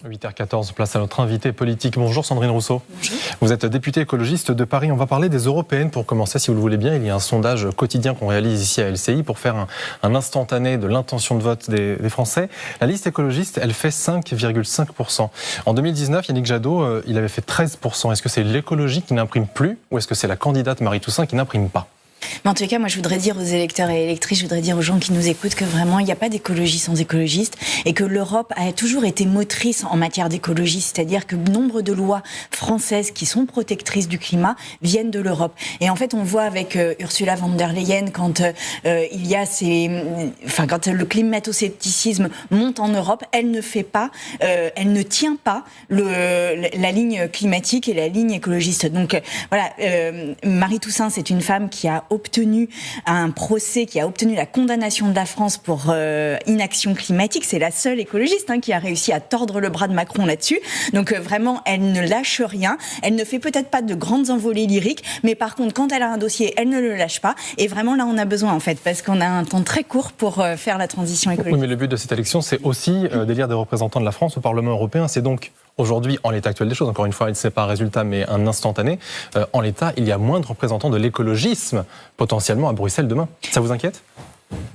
8h14, place à notre invité politique. Bonjour Sandrine Rousseau. Bonjour. Vous êtes députée écologiste de Paris. On va parler des européennes pour commencer, si vous le voulez bien. Il y a un sondage quotidien qu'on réalise ici à LCI pour faire un instantané de l'intention de vote des Français. La liste écologiste, elle fait 5,5%. En 2019, Yannick Jadot, il avait fait 13%. Est-ce que c'est l'écologie qui n'imprime plus ou est-ce que c'est la candidate Marie Toussaint qui n'imprime pas ? Mais en tout cas, moi, je voudrais dire aux électeurs et électrices, je voudrais dire aux gens qui nous écoutent que vraiment, il n'y a pas d'écologie sans écologistes et que l'Europe a toujours été motrice en matière d'écologie. C'est-à-dire que nombre de lois françaises qui sont protectrices du climat viennent de l'Europe. Et en fait, on voit avec Ursula von der Leyen quand il y a quand le climato-scepticisme monte en Europe, elle ne tient pas la ligne climatique et la ligne écologiste. Donc voilà, Marie Toussaint, c'est une femme qui a obtenu un procès, qui a obtenu la condamnation de la France pour inaction climatique. C'est la seule écologiste qui a réussi à tordre le bras de Macron là-dessus. Donc vraiment, elle ne lâche rien. Elle ne fait peut-être pas de grandes envolées lyriques, mais par contre, quand elle a un dossier, elle ne le lâche pas. Et vraiment, là, on a besoin, en fait, parce qu'on a un temps très court pour faire la transition écologique. Oui, mais le but de cette élection, c'est aussi d'élire des représentants de la France au Parlement européen. C'est donc aujourd'hui, en l'état actuel des choses, encore une fois, ce n'est pas un résultat, mais un instantané. En l'état, il y a moins de représentants de l'écologisme, potentiellement, à Bruxelles demain. Ça vous inquiète ?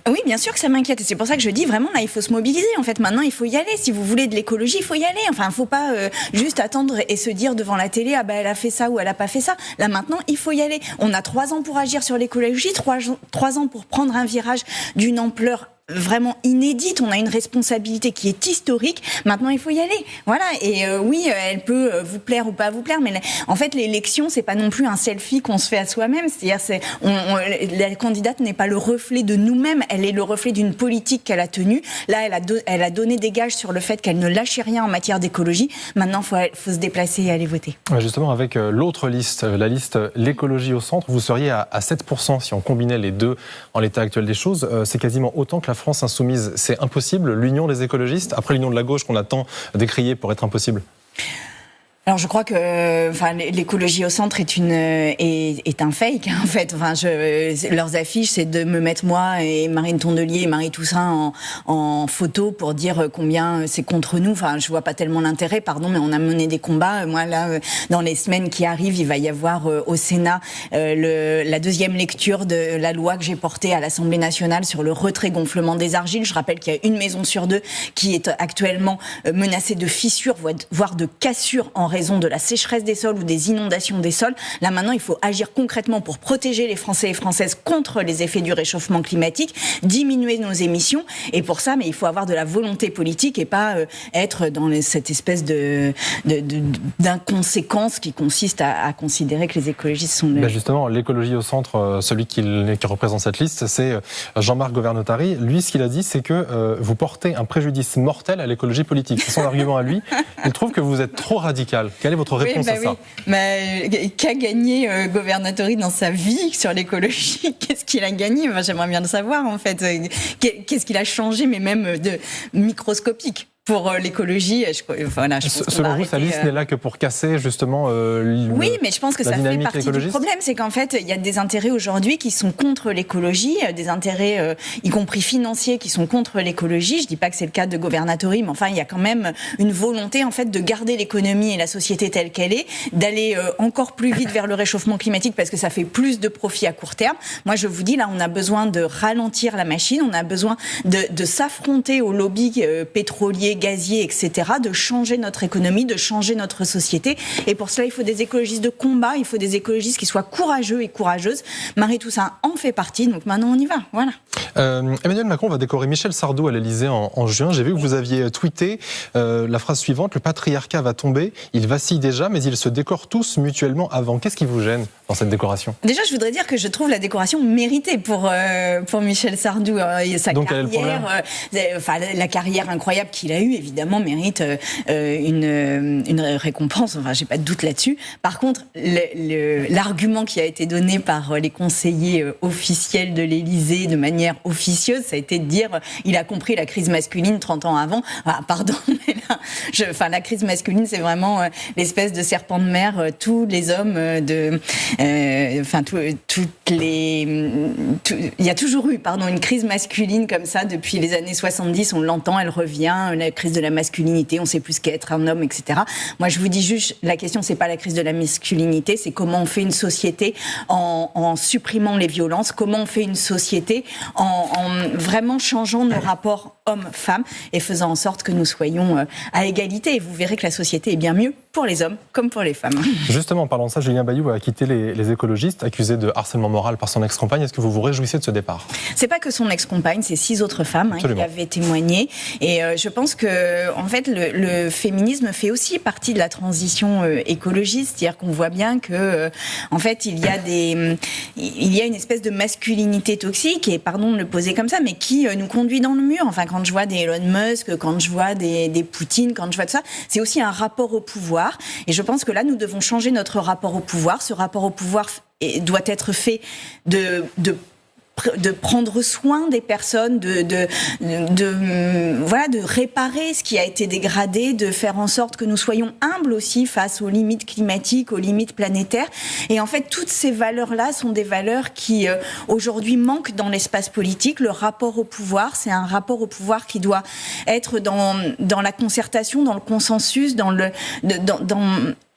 Oui, bien sûr que ça m'inquiète. Et c'est pour ça que je dis vraiment, là, il faut se mobiliser. En fait, maintenant, il faut y aller. Si vous voulez de l'écologie, il faut y aller. Enfin, il ne faut pas juste attendre et se dire devant la télé, ah ben, elle a fait ça ou elle n'a pas fait ça. Là, maintenant, il faut y aller. On a 3 ans pour agir sur l'écologie, 3 ans pour prendre un virage d'une ampleur vraiment inédite. On a une responsabilité qui est historique. Maintenant, il faut y aller. Voilà. Et oui, elle peut vous plaire ou pas vous plaire, mais en fait, l'élection, c'est pas non plus un selfie qu'on se fait à soi-même. C'est-à-dire, la candidate n'est pas le reflet de nous-mêmes. Elle est le reflet d'une politique qu'elle a tenue. Là, elle a donné des gages sur le fait qu'elle ne lâchait rien en matière d'écologie. Maintenant, faut se déplacer et aller voter. Justement, avec l'autre liste, la liste l'écologie au centre, vous seriez à 7% si on combinait les deux en l'état actuel des choses. C'est quasiment autant que la France insoumise. C'est impossible, l'union des écologistes, après l'union de la gauche qu'on a tant décriée pour être impossible? Alors je crois que l'écologie au centre est un fake en fait. Leurs affiches, c'est de me mettre moi et Marine Tondelier et Marie Toussaint en photo pour dire combien c'est contre nous. Enfin, je vois pas tellement l'intérêt, mais on a mené des combats. Moi là, dans les semaines qui arrivent, il va y avoir au Sénat la deuxième lecture de la loi que j'ai portée à l'Assemblée nationale sur le retrait-gonflement des argiles. Je rappelle qu'il y a 1 maison sur 2 qui est actuellement menacée de fissures, voire de cassures en raison de la sécheresse des sols ou des inondations des sols. Là maintenant, il faut agir concrètement pour protéger les Français et Françaises contre les effets du réchauffement climatique, diminuer nos émissions. Et pour ça, mais il faut avoir de la volonté politique et pas être dans cette espèce d'inconséquence qui consiste à considérer que les écologistes sont... Justement, l'écologie au centre, celui qui représente cette liste, c'est Jean-Marc Governatari. Lui, ce qu'il a dit, c'est que vous portez un préjudice mortel à l'écologie politique. C'est son argument à lui. Il trouve que vous êtes trop radical. Quelle est votre réponse à ça ? Qu'a gagné Governatari dans sa vie sur l'écologie ? Qu'est-ce qu'il a gagné ? J'aimerais bien le savoir, en fait. Qu'est-ce qu'il a changé, mais même de microscopique ? Pour l'écologie, selon vous, sa liste n'est là que pour casser justement oui, mais je pense que ça fait partie du problème. C'est qu'en fait, il y a des intérêts aujourd'hui qui sont contre l'écologie, des intérêts y compris financiers qui sont contre l'écologie. Je dis pas que c'est le cas de Governatari, mais enfin, il y a quand même une volonté en fait de garder l'économie et la société telle qu'elle est, d'aller encore plus vite vers le réchauffement climatique parce que ça fait plus de profits à court terme. Moi, je vous dis, là, on a besoin de ralentir la machine, on a besoin de s'affronter aux lobbies pétroliers, gaziers, etc., de changer notre économie, de changer notre société. Et pour cela, il faut des écologistes de combat, il faut des écologistes qui soient courageux et courageuses. Marie Toussaint en fait partie, donc maintenant on y va. Voilà. Emmanuel Macron va décorer Michel Sardou à l'Élysée en juin. J'ai vu que vous aviez tweeté la phrase suivante: le patriarcat va tomber, il vacille déjà, mais ils se décorent tous mutuellement avant. Qu'est-ce qui vous gêne dans cette décoration ? Déjà, je voudrais dire que je trouve la décoration méritée pour Michel Sardou. Sa donc, carrière, la carrière incroyable qu'il a eue, évidemment, mérite une récompense. Enfin, j'ai pas de doute là-dessus. Par contre, l'argument qui a été donné par les conseillers officiels de l'Élysée de manière officieuse, ça a été de dire il a compris la crise masculine 30 ans avant. Ah, pardon, mais là, la crise masculine, c'est vraiment l'espèce de serpent de mer. Tous les hommes il y a toujours eu, une crise masculine comme ça depuis les années 70. On l'entend, elle revient. crise de la masculinité, on sait plus qu'être un homme, etc. Moi, je vous dis juste, la question, c'est pas la crise de la masculinité, c'est comment on fait une société en supprimant les violences, comment on fait une société en vraiment changeant nos rapports hommes-femmes et faisant en sorte que nous soyons à égalité. Et vous verrez que la société est bien mieux pour les hommes comme pour les femmes. Justement, en parlant de ça, Julien Bayou a quitté les écologistes, accusé de harcèlement moral par son ex-compagne. Est-ce que vous vous réjouissez de ce départ ? C'est pas que son ex-compagne, c'est 6 autres femmes qui avaient témoigné. Et je pense que, en fait, le féminisme fait aussi partie de la transition écologiste. C'est-à-dire qu'on voit bien que, en fait, il y a une espèce de masculinité toxique, et pardon de le poser comme ça, mais qui nous conduit dans le mur. Enfin, quand je vois des Elon Musk, quand je vois des Poutine, quand je vois tout ça, c'est aussi un rapport au pouvoir. Et je pense que là, nous devons changer notre rapport au pouvoir. Ce rapport au pouvoir doit être fait de prendre soin des personnes, de réparer ce qui a été dégradé, de faire en sorte que nous soyons humbles aussi face aux limites climatiques, aux limites planétaires. Et en fait, toutes ces valeurs-là sont des valeurs qui, aujourd'hui, manquent dans l'espace politique. Le rapport au pouvoir, c'est un rapport au pouvoir qui doit être dans la concertation, dans le consensus,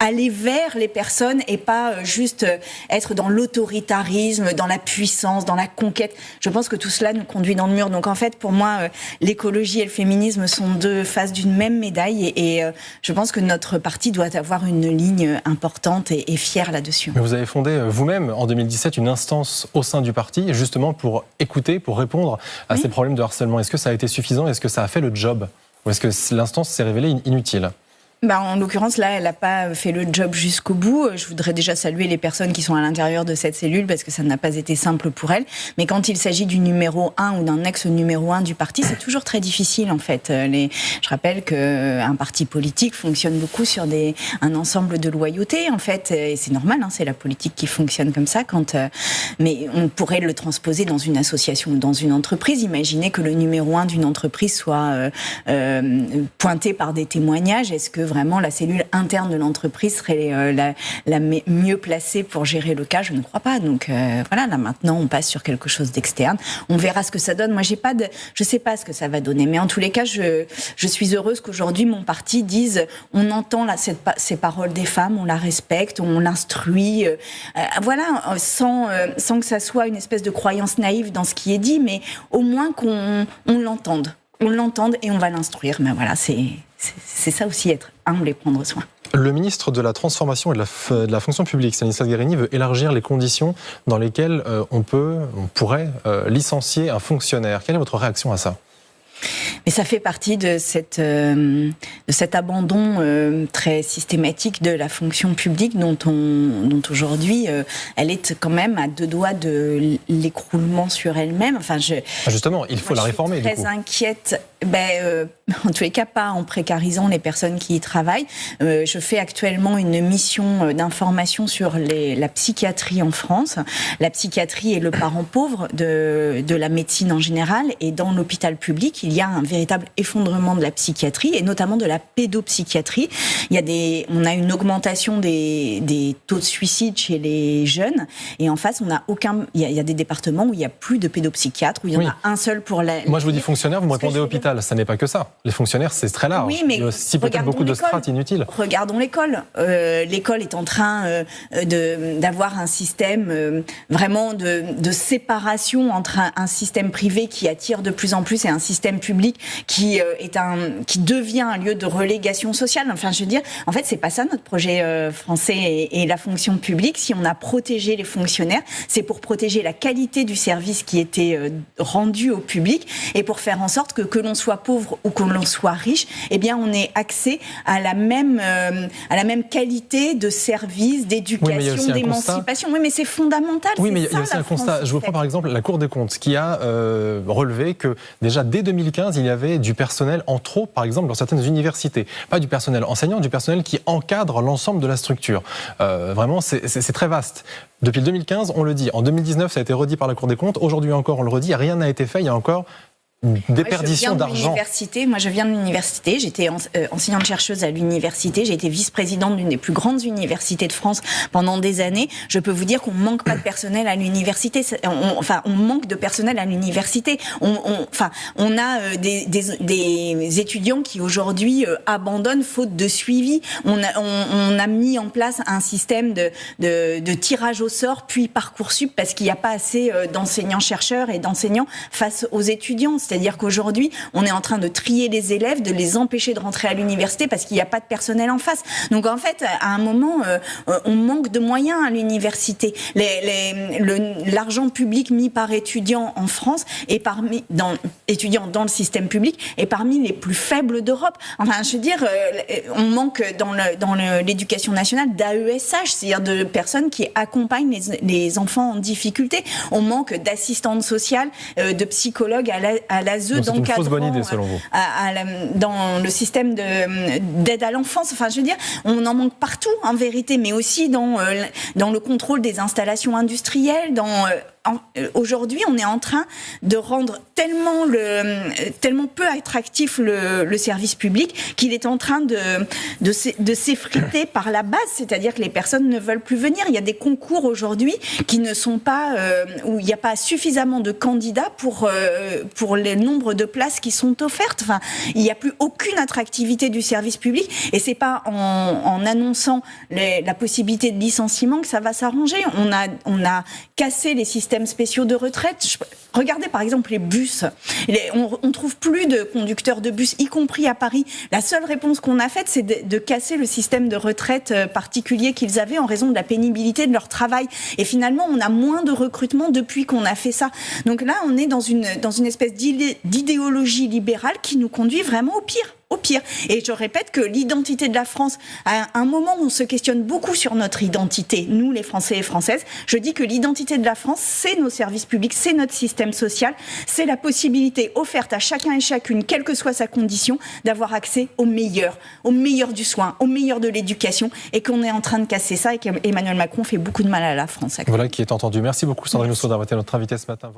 aller vers les personnes et pas juste être dans l'autoritarisme, dans la puissance, dans la conquête. Je pense que tout cela nous conduit dans le mur. Donc en fait, pour moi, l'écologie et le féminisme sont deux faces d'une même médaille et je pense que notre parti doit avoir une ligne importante et fière là-dessus. Mais vous avez fondé vous-même en 2017 une instance au sein du parti justement pour écouter, pour répondre à ces problèmes de harcèlement. Est-ce que ça a été suffisant ? Est-ce que ça a fait le job ? Ou est-ce que l'instance s'est révélée inutile ? En l'occurrence, là, elle n'a pas fait le job jusqu'au bout. Je voudrais déjà saluer les personnes qui sont à l'intérieur de cette cellule parce que ça n'a pas été simple pour elles. Mais quand il s'agit du numéro 1 ou d'un ex-numéro 1 du parti, c'est toujours très difficile, en fait. Je rappelle qu'un parti politique fonctionne beaucoup sur un ensemble de loyauté, en fait. Et c'est normal, c'est la politique qui fonctionne comme ça. Mais on pourrait le transposer dans une association ou dans une entreprise. Imaginez que le numéro 1 d'une entreprise soit pointé par des témoignages. Est-ce que vraiment la cellule interne de l'entreprise serait la mieux placée pour gérer le cas? Je ne crois pas. Donc voilà, là maintenant on passe sur quelque chose d'externe. On verra ce que ça donne. Moi je sais pas ce que ça va donner, mais en tous les cas je suis heureuse qu'aujourd'hui mon parti dise on entend ces paroles des femmes, on la respecte, on l'instruit, voilà, sans que ça soit une espèce de croyance naïve dans ce qui est dit, mais au moins qu'on l'entende. On l'entende et on va l'instruire. Mais voilà, c'est ça aussi, être humble et prendre soin. Le ministre de la Transformation et de la Fonction publique, Stanislas Guerini, veut élargir les conditions dans lesquelles on pourrait licencier un fonctionnaire. Quelle est votre réaction à ça ? Mais ça fait partie de cet abandon très systématique de la fonction publique dont aujourd'hui elle est quand même à 2 doigts de l'écroulement sur elle-même. Enfin, justement, il faut la réformer. Je suis très inquiète. En tous les cas, pas en précarisant les personnes qui y travaillent. Je fais actuellement une mission d'information sur la psychiatrie en France. La psychiatrie est le parent pauvre de la médecine en général, et dans l'hôpital public, il y a un véritable effondrement de la psychiatrie et notamment de la pédopsychiatrie. On a une augmentation des taux de suicide chez les jeunes, et en face, il y a des départements où il n'y a plus de pédopsychiatre, où il y en a un seul pour la... Moi, je vous dis fonctionnaire, vous me répondez hôpital. Ça n'est pas que ça. Les fonctionnaires, c'est très large. Oui, mais il y a aussi peut-être beaucoup de strates inutiles. Regardons l'école. L'école est en train d'avoir un système vraiment de séparation entre un système privé qui attire de plus en plus et un système public qui devient un lieu de relégation sociale. Enfin, je veux dire, en fait, c'est pas ça notre projet français et la fonction publique. Si on a protégé les fonctionnaires, c'est pour protéger la qualité du service qui était rendu au public et pour faire en sorte que l'on soit pauvre ou que l'on soit riche, eh bien, on ait accès à la même qualité de service, d'éducation, d'émancipation. Oui, mais c'est fondamental. Oui, mais il y a aussi un constat. Je vous prends par exemple la Cour des comptes qui a relevé que déjà dès 2015, il y avait du personnel en trop, par exemple, dans certaines universités. Pas du personnel enseignant, du personnel qui encadre l'ensemble de la structure. Vraiment, c'est très vaste. Depuis le 2015, on le dit. En 2019, ça a été redit par la Cour des comptes. Aujourd'hui encore, on le redit. Rien n'a été fait. Il y a encore déperdition d'argent. Moi, je viens de l'université. J'étais enseignante-chercheuse à l'université. J'ai été vice-présidente d'une des plus grandes universités de France pendant des années. Je peux vous dire qu'on manque pas de personnel à l'université. On manque de personnel à l'université. On a des étudiants qui aujourd'hui abandonnent faute de suivi. On a mis en place un système de tirage au sort, puis Parcoursup, parce qu'il n'y a pas assez d'enseignants-chercheurs et d'enseignants face aux étudiants. C'est-à-dire qu'aujourd'hui, on est en train de trier les élèves, de les empêcher de rentrer à l'université parce qu'il n'y a pas de personnel en face. Donc en fait, à un moment, on manque de moyens à l'université. L'argent public mis par étudiant en France et étudiants dans le système public est parmi les plus faibles d'Europe. Enfin, je veux dire, on manque dans l'éducation nationale d'AESH, c'est-à-dire de personnes qui accompagnent les enfants en difficulté. On manque d'assistantes sociales, de psychologues à l'ASE d'encadrement. C'est une fausse bonne idée, selon vous. Dans le système d'aide à l'enfance. Enfin, je veux dire, on en manque partout, en vérité, mais aussi dans le contrôle des installations industrielles, aujourd'hui, on est en train de rendre tellement peu attractif le service public qu'il est en train de s'effriter par la base, c'est-à-dire que les personnes ne veulent plus venir. Il y a des concours aujourd'hui qui ne sont pas où il n'y a pas suffisamment de candidats pour le nombre de places qui sont offertes. Enfin, il n'y a plus aucune attractivité du service public et c'est pas en annonçant la possibilité de licenciement que ça va s'arranger. On a cassé les systèmes spéciaux de retraite. Regardez par exemple les bus. On trouve plus de conducteurs de bus, y compris à Paris. La seule réponse qu'on a faite, c'est de casser le système de retraite particulier qu'ils avaient en raison de la pénibilité de leur travail. Et finalement, on a moins de recrutement depuis qu'on a fait ça. Donc là, on est dans une espèce d'idéologie libérale qui nous conduit vraiment au pire. Et je répète que l'identité de la France, à un moment où on se questionne beaucoup sur notre identité, nous les Français et Françaises, je dis que l'identité de la France, c'est nos services publics, c'est notre système social, c'est la possibilité offerte à chacun et chacune, quelle que soit sa condition, d'avoir accès au meilleur du soin, au meilleur de l'éducation, et qu'on est en train de casser ça et qu'Emmanuel Macron fait beaucoup de mal à la France. Voilà qui est entendu. Merci beaucoup Sandrine Housseau d'avoir été notre invitée ce matin.